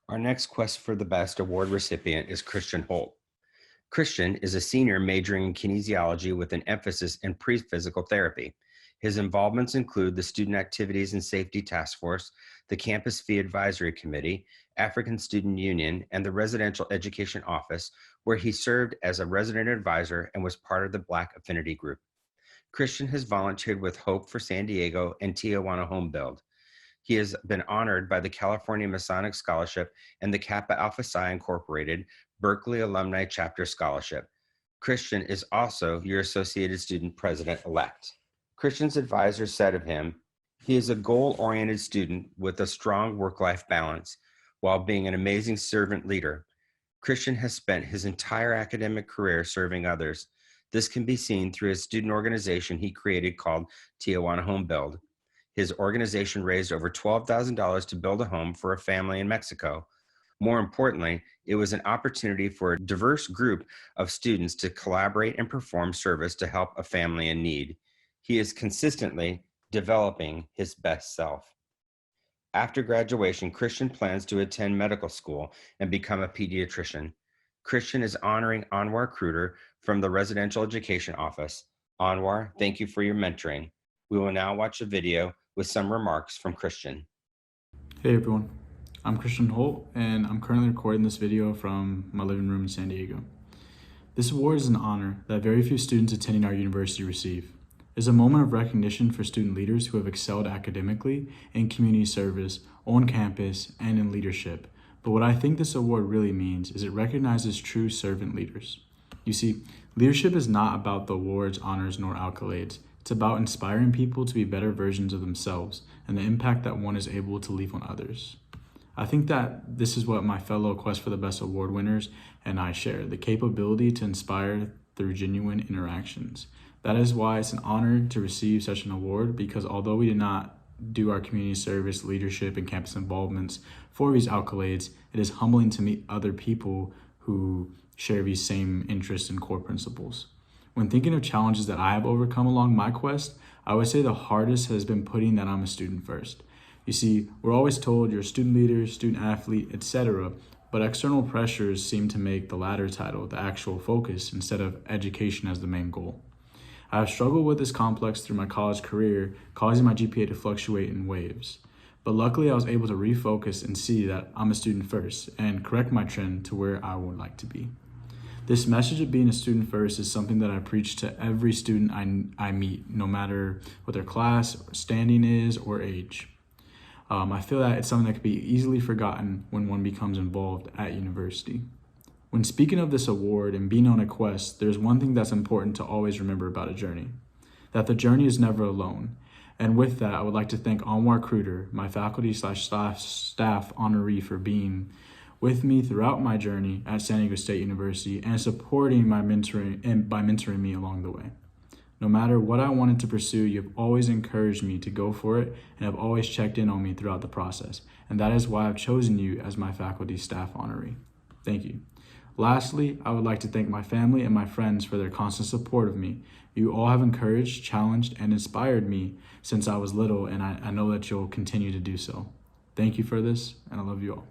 Our next Quest for the Best award recipient is Christian Holt. Christian is a senior majoring in kinesiology with an emphasis in pre-physical therapy. His involvements include the Student Activities and Safety Task Force, the Campus Fee Advisory Committee, African Student Union, and the Residential Education Office, where he served as a resident advisor and was part of the Black Affinity Group. Christian has volunteered with Hope for San Diego and Tijuana Home Build. He has been honored by the California Masonic Scholarship and the Kappa Alpha Psi Incorporated Berkeley Alumni Chapter Scholarship. Christian is also your Associated Student President-elect. Christian's advisor said of him, he is a goal-oriented student with a strong work-life balance while being an amazing servant leader. Christian has spent his entire academic career serving others. This can be seen through his student organization he created called Tijuana Home Build. His organization raised over $12,000 to build a home for a family in Mexico. More importantly, it was an opportunity for a diverse group of students to collaborate and perform service to help a family in need. He is consistently developing his best self. After graduation, Christian plans to attend medical school and become a pediatrician. Christian is honoring Anwar Kruder from the Residential Education Office. Anwar, thank you for your mentoring. We will now watch a video with some remarks from Christian. Hey everyone, I'm Christian Holt and I'm currently recording this video from my living room in San Diego. This award is an honor that very few students attending our university receive. It's a moment of recognition for student leaders who have excelled academically, in community service, on campus, and in leadership. But what I think this award really means is it recognizes true servant leaders. You see, leadership is not about the awards, honors, nor accolades. It's about inspiring people to be better versions of themselves and the impact that one is able to leave on others. I think that this is what my fellow Quest for the Best award winners and I share, the capability to inspire through genuine interactions. That is why it's an honor to receive such an award, because although we do not do our community service, leadership, and campus involvements for these accolades, it is humbling to meet other people who share these same interests and core principles. When thinking of challenges that I have overcome along my quest, I would say the hardest has been putting that I'm a student first. You see, we're always told you're a student leader, student athlete, etc., but external pressures seem to make the latter title the actual focus instead of education as the main goal. I have struggled with this complex through my college career, causing my GPA to fluctuate in waves. But luckily, I was able to refocus and see that I'm a student first and correct my trend to where I would like to be. This message of being a student first is something that I preach to every student I meet, no matter what their class, standing is, or age. I feel that it's something that can be easily forgotten when one becomes involved at university. When speaking of this award and being on a quest, there's one thing that's important to always remember about a journey, that the journey is never alone. And with that, I would like to thank Anwar Kruder, my faculty/staff honoree, for being with me throughout my journey at San Diego State University and supporting my mentoring and by mentoring me along the way. No matter what I wanted to pursue, you've always encouraged me to go for it and have always checked in on me throughout the process. And that is why I've chosen you as my faculty staff honoree. Thank you. Lastly, I would like to thank my family and my friends for their constant support of me. You all have encouraged, challenged, and inspired me since I was little, and I know that you'll continue to do so. Thank you for this, and I love you all.